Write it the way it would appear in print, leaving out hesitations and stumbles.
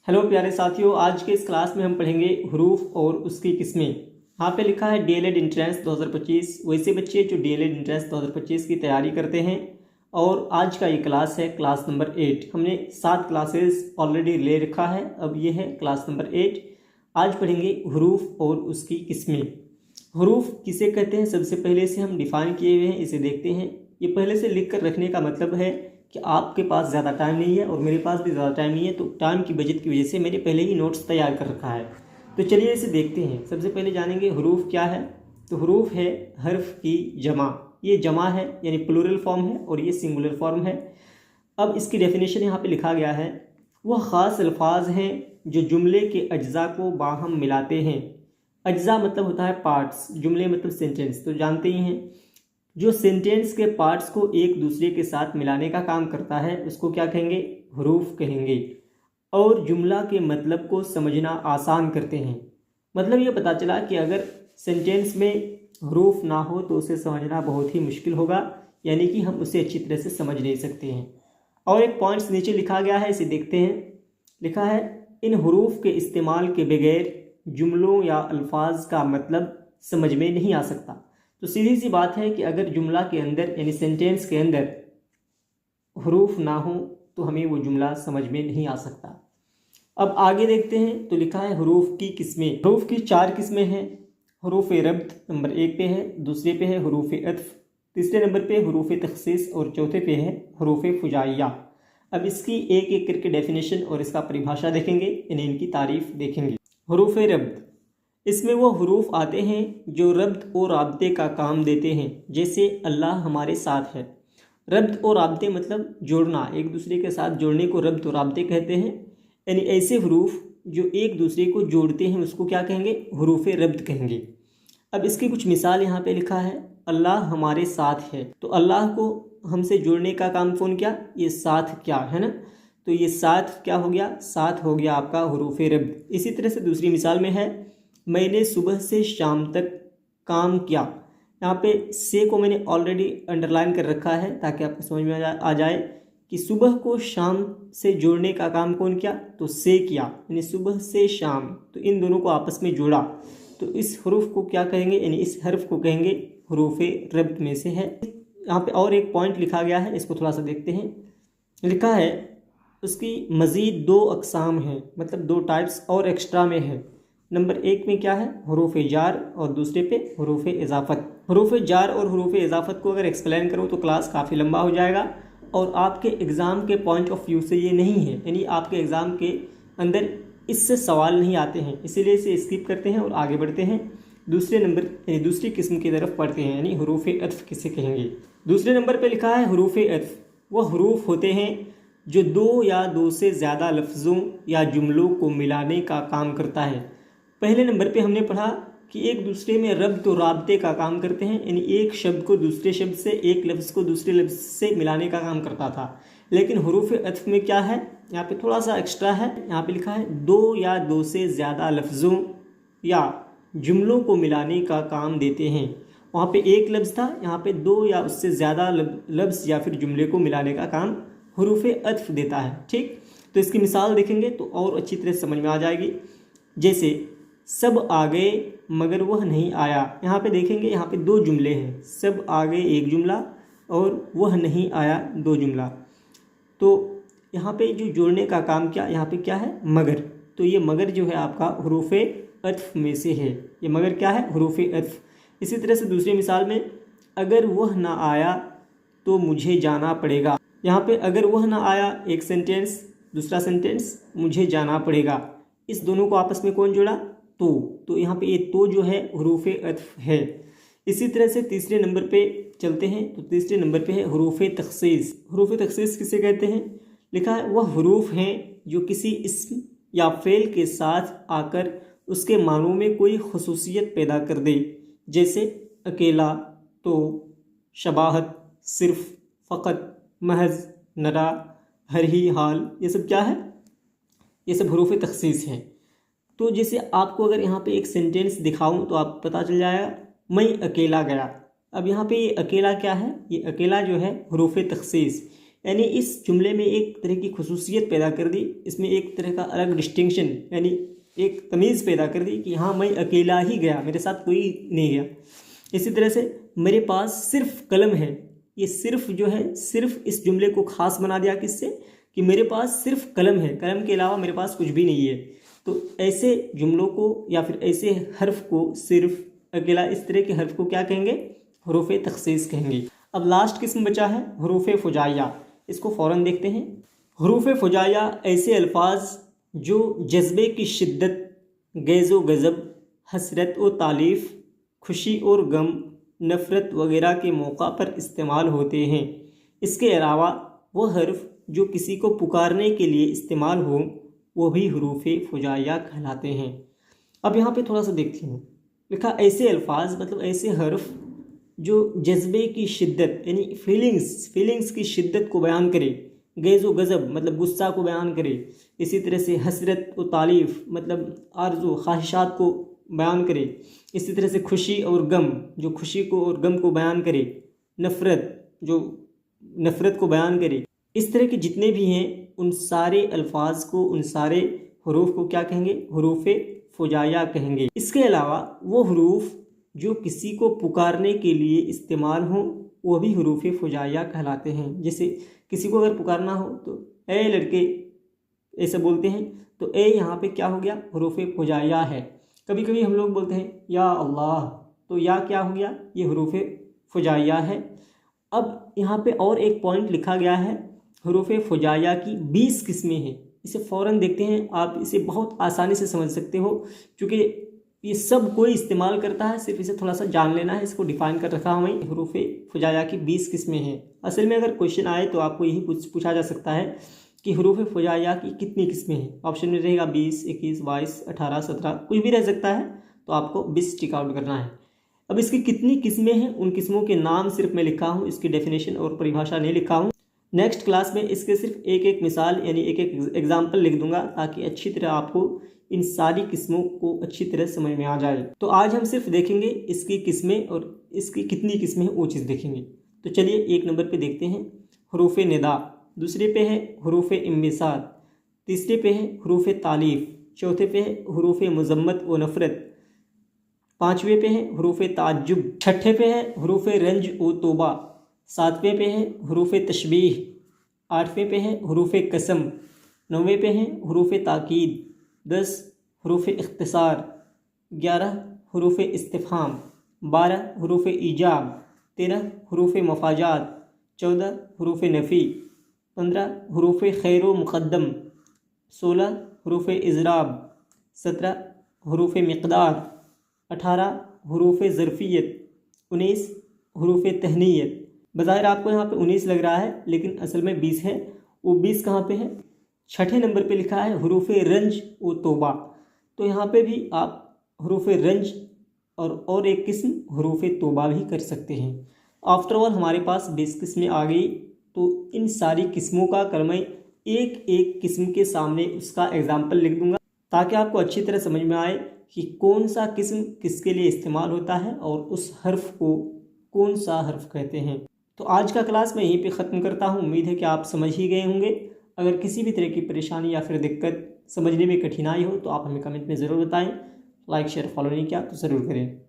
Hello प्यारे साथियों, आज के इस क्लास में हम पढ़ेंगे हरूफ और उसकी किस्में। यहाँ पे लिखा है डीएलएड एंट्रेंस 2025। वैसे बच्चे जो डीएलएड एंट्रेंस 2025 की तैयारी करते हैं और आज का ये क्लास है क्लास नंबर 8। हमने 7 क्लासेस ऑलरेडी ले रखा है, अब ये है क्लास नंबर 8। आज पढ़ेंगे हरूफ और उसकी किस्में। हरूफ किसे कहते हैं सबसे पहले से हम डिफाइन किए हुए हैं, इसे देखते हैं। ये पहले से लिख कर रखने का मतलब है कि आपके पास ज़्यादा टाइम नहीं है और मेरे पास भी ज़्यादा टाइम नहीं है, तो टाइम की बचत की वजह से मैंने पहले ही नोट्स तैयार कर रखा है। तो चलिए इसे देखते हैं। सबसे पहले जानेंगे हरूफ क्या है। तो हरूफ है हर्फ की जमा। ये जमा है यानी प्लूरल फॉर्म है और ये सिंगुलर फॉर्म है। अब इसकी डेफिनेशन यहाँ पे लिखा गया है, वह ख़ास अल्फाज हैं जो जुमले के अज्जा को बाहम मिलाते हैं। अज्जा मतलब होता है पार्ट्स, जुमले मतलब सेंटेंस, तो जानते ही हैं। जो सेंटेंस के पार्ट्स को एक दूसरे के साथ मिलाने का काम करता है उसको क्या कहेंगे, हरूफ कहेंगे। और जुमला के मतलब को समझना आसान करते हैं। मतलब ये पता चला कि अगर सेंटेंस में हरूफ ना हो तो उसे समझना बहुत ही मुश्किल होगा, यानी कि हम उसे अच्छी तरह से समझ नहीं सकते हैं। और एक पॉइंट्स नीचे लिखा गया है, इसे देखते हैं। लिखा है, इन हरूफ के इस्तेमाल के बगैर जुमलों या अल्फाज का मतलब समझ में नहीं आ सकता। तो सीधी सी बात है कि अगर जुमला के अंदर यानी सेंटेंस के अंदर हरूफ ना हो तो हमें वो जुमला समझ में नहीं आ सकता। अब आगे देखते हैं। तो लिखा है हरूफ की किस्में। हरूफ की 4 किस्में हैं। हरूफ रब्त नंबर 1 पे है, दूसरे पे है हरूफ अत्फ, तीसरे नंबर पे हरूफ तखसीस और चौथे पे है हरूफ फुजाइया। अब इसकी एक एक करके डेफिनेशन और इसका परिभाषा देखेंगे, यानी इनकी तारीफ देखेंगे। हरूफ रब्त, इसमें वो हरूफ आते हैं जो रब्त और राब्ते का काम देते हैं, जैसे अल्लाह हमारे साथ है। रब्त और राब्ते मतलब जोड़ना, एक दूसरे के साथ जोड़ने को रब्त और राब्ते कहते हैं। यानी ऐसे हरूफ जो एक दूसरे को जोड़ते हैं उसको क्या कहेंगे, हरूफ रब्त कहेंगे। अब इसकी कुछ मिसाल यहाँ पे लिखा है, अल्लाह हमारे साथ है। तो अल्लाह को हमसे जोड़ने का काम कौन किया, ये साथ क्या है ना। तो ये साथ क्या हो गया, साथ हो गया आपका हरूफ रब्त। इसी तरह से दूसरी मिसाल में है, मैंने सुबह से शाम तक काम किया। यहाँ पे से को मैंने ऑलरेडी अंडरलाइन कर रखा है ताकि आपको समझ में आ जाए कि सुबह को शाम से जोड़ने का काम कौन किया, तो से किया, यानी सुबह से शाम। तो इन दोनों को आपस में जोड़ा, तो इस हरूफ को क्या कहेंगे, यानी इस हर्फ को कहेंगे हरूफ रब्त में से है। यहाँ पे और एक पॉइंट लिखा गया है, इसको थोड़ा सा देखते हैं। लिखा है उसकी मज़ीद 2 अक़साम हैं, मतलब 2 टाइप्स और एक्स्ट्रा में है। नंबर 1 में क्या है, हरूफ जार, और दूसरे पे हरूफ इजाफत। हरूफ जार और हरूफ इजाफत को अगर एक्सप्लेन करूँ तो क्लास काफ़ी लंबा हो जाएगा और आपके एग्ज़ाम के पॉइंट ऑफ व्यू से ये नहीं है, यानी आपके एग्ज़ाम के अंदर इससे सवाल नहीं आते हैं, इसीलिए इसे स्किप करते हैं और आगे बढ़ते हैं। दूसरे नंबर यानी दूसरी किस्म की तरफ पढ़ते हैं, यानी हरूफ अत्फ किसे कहेंगे। दूसरे नंबर पर लिखा है हरूफ अत्फ, वो हरूफ होते हैं जो 2 या 2 से ज़्यादा लफ्ज़ों या जुमलों को मिलाने का काम करता है। पहले नंबर पे हमने पढ़ा कि एक दूसरे में रब्त और राब्ते का काम करते हैं, यानी एक शब्द को दूसरे शब्द से, एक लफ्ज़ को दूसरे लफ्ज़ से मिलाने का काम करता था। लेकिन हरूफ अत्फ में क्या है, यहाँ पे थोड़ा सा एक्स्ट्रा है। यहाँ पे लिखा है 2 या 2 से ज़्यादा लफ्ज़ों या जुमलों को मिलाने का काम देते हैं। वहाँ पे एक लफ्ज़ था, यहाँ पे 2 या उससे ज़्यादा लफ्ज़ या फिर जुमले को मिलाने का काम हरूफ अत्फ देता है। ठीक, तो इसकी मिसाल देखेंगे तो और अच्छी तरह समझ में आ जाएगी। जैसे सब आ गए मगर वह नहीं आया। यहाँ पे देखेंगे, यहाँ पे 2 जुमले हैं, सब आ गए एक जुमला और वह नहीं आया 2 जुमला। तो यहाँ पे जो जोड़ने का काम क्या, यहाँ पे क्या है, मगर। तो ये मगर जो है आपका हरूफ अत्फ में से है। ये मगर क्या है, हरूफ अत्फ। इसी तरह से दूसरी मिसाल में, अगर वह ना आया तो मुझे जाना पड़ेगा। यहाँ पे अगर वह ना आया एक सेंटेंस, दूसरा सेंटेंस मुझे जाना पड़ेगा। इस दोनों को आपस में कौन जोड़ा, तो यहाँ पे ये तो जो है हरूफ अत्फ है। इसी तरह से तीसरे नंबर पे चलते हैं। तो तीसरे नंबर पे है हरूफ तखसीस। हरूफ तखसीस किसे कहते हैं, लिखा है वह हरूफ हैं जो किसी इस्म या फ़ेल के साथ आकर उसके मानों में कोई खुसूसियत पैदा कर दे, जैसे अकेला, तो, शबाहत, सिर्फ, फ़कत, महज, नरा, हर ही हाल। ये सब क्या है, ये सब हरूफ तखसीस हैं। तो जैसे आपको अगर यहाँ पे एक सेंटेंस दिखाऊं तो आप पता चल जाएगा, मैं अकेला गया। अब यहाँ पे ये अकेला क्या है, ये अकेला जो है हरूफ तखसीस, यानी इस जुमले में एक तरह की खुसूसियत पैदा कर दी, इसमें एक तरह का अलग डिस्टिंक्शन यानी एक तमीज़ पैदा कर दी कि हाँ मैं अकेला ही गया, मेरे साथ कोई नहीं गया। इसी तरह से मेरे पास सिर्फ कलम है, ये सिर्फ जो है सिर्फ इस जुमले को ख़ास बना दिया किससे कि मेरे पास सिर्फ कलम है, कलम के अलावा मेरे पास कुछ भी नहीं है। तो ऐसे जुमलों को या फिर ऐसे हर्फ को सिर्फ, अकेला, इस तरह के हर्फ को क्या कहेंगे? हुरूफ तख़सीस कहेंगे। अब लास्ट किस्म बचा है हुरूफ फुजाइया, इसको फ़ौरन देखते हैं। हुरूफ फुजाइया ऐसे अल्फाज जो जज्बे की शिद्दत, गैज़ो गज़ब, हसरत व तालीफ़, खुशी और गम, नफ़रत वगैरह के मौका पर इस्तेमाल होते हैं। इसके अलावा वो हर्फ जो किसी को पुकारने के लिए इस्तेमाल हो वो भी हुरूफ फुजाइया कहलाते हैं। अब यहाँ पे थोड़ा सा देखते हैं, लिखा ऐसे अल्फाज मतलब ऐसे हर्फ जो जज्बे की शिद्दत यानी फीलिंग्स की शिद्दत को बयान करे, गैज़ो गज़ब मतलब गुस्सा को बयान करे, इसी तरह से हसरत व तालीफ़ मतलब आरज़ू ख्वाहिशात को बयान करे, इसी तरह से खुशी और गम जो खुशी को और गम को बयान करे, नफ़रत जो नफ़रत को बयान करे, इस तरह के जितने भी हैं उन सारे अल्फाज को, उन सारे हुरूफ को क्या कहेंगे? हुरूफ फुजाइया कहेंगे। इसके अलावा वो हुरूफ जो किसी को पुकारने के लिए इस्तेमाल हों वो भी हुरूफ फुजाइया कहलाते हैं। जैसे किसी को अगर पुकारना हो तो ए लड़के ऐसे बोलते हैं, तो ए यहाँ पे क्या हो गया? हुरूफ फुजाइया है। कभी कभी हम लोग बोलते हैं या अल्लाह, तो या क्या हो गया? ये हुरूफ फुजाइया है। अब यहाँ पे और एक पॉइंट लिखा गया है, हुरूफ फुजाइया की 20 किस्में हैं। इसे फ़ौरन देखते हैं, आप इसे बहुत आसानी से समझ सकते हो क्योंकि ये सब कोई इस्तेमाल करता है, सिर्फ इसे थोड़ा सा जान लेना है। इसको डिफ़ाइन कर रखा हूँ मैं, हुरूफ फुजाइया की 20 किस्में हैं। असल में अगर क्वेश्चन आए तो आपको यही पूछा जा सकता है कि हुरूफ फुजाइया की कितनी किस्में हैं। ऑप्शन में रहेगा 20, 21, 22, 18, 17, कुछ भी रह सकता है, तो आपको 20 टिक आउट करना है। अब इसकी कितनी किस्में हैं उन किस्मों के नाम सिर्फ मैं लिखा हूँ, इसकी डेफिनेशन और परिभाषा नहीं लिखा हूँ। नेक्स्ट क्लास में इसके सिर्फ एक एक मिसाल यानी एक एक एग्जाम्पल लिख दूंगा ताकि अच्छी तरह आपको इन सारी किस्मों को अच्छी तरह समझ में आ जाए। तो आज हम सिर्फ देखेंगे इसकी किस्में और इसकी कितनी किस्में हैं वो चीज़ देखेंगे। तो चलिए एक नंबर पे देखते हैं हुरूफ निदा, दूसरे पे है हुरूफ इम्बिसात, तीसरे पे है हुरूफ तालीफ़, चौथे पे है हुरूफ मज़म्मत व नफ़रत, पाँचवें पे है हुरूफ ताज्जुब, छठे पे है हुरूफ रंज व तौबा, सातवें पे है हुरूफ तशबीह, आठवें पे है हुरूफ कसम, नौवें पे है हुरूफ ताकीद, 10 हुरूफ इख्तिसार, 11 हुरूफ इस्तिफ़हाम, 12 हुरूफ ईजाब, 13 हुरूफ मफाजात, 14 हुरूफ नफ़ी, 15 हुरूफ खैर व मुक़द्दम, 16 हुरूफ इज़राब, 17 हुरूफ मिक़दार, 18 हुरूफ ज़रफ़ियत, 19 हुरूफ तहनीयत। बज़ाहिर आपको यहाँ पे 19 लग रहा है लेकिन असल में 20 है। वो 20 कहाँ पे है? छठे नंबर पे लिखा है हुरूफ रंज व तौबा। तो यहाँ पे भी आप हुरूफ रंज और एक किस्म हुरूफ तौबा भी कर सकते हैं। आफ्टर ऑल हमारे पास 20 किस्में आ गई। तो इन सारी किस्मों का कल मैं एक एक किस्म के सामने उसका एग्जाम्पल लिख दूंगा ताकि आपको अच्छी तरह समझ में आए कि कौन सा किस्म किसके लिए इस्तेमाल होता है और उस हर्फ को कौन सा हर्फ कहते हैं। तो आज का क्लास मैं यहीं पे ख़त्म करता हूँ। उम्मीद है कि आप समझ ही गए होंगे। अगर किसी भी तरह की परेशानी या फिर दिक्कत, समझने में कठिनाई हो तो आप हमें कमेंट में ज़रूर बताएं। लाइक शेयर फॉलो नहीं किया तो ज़रूर करें।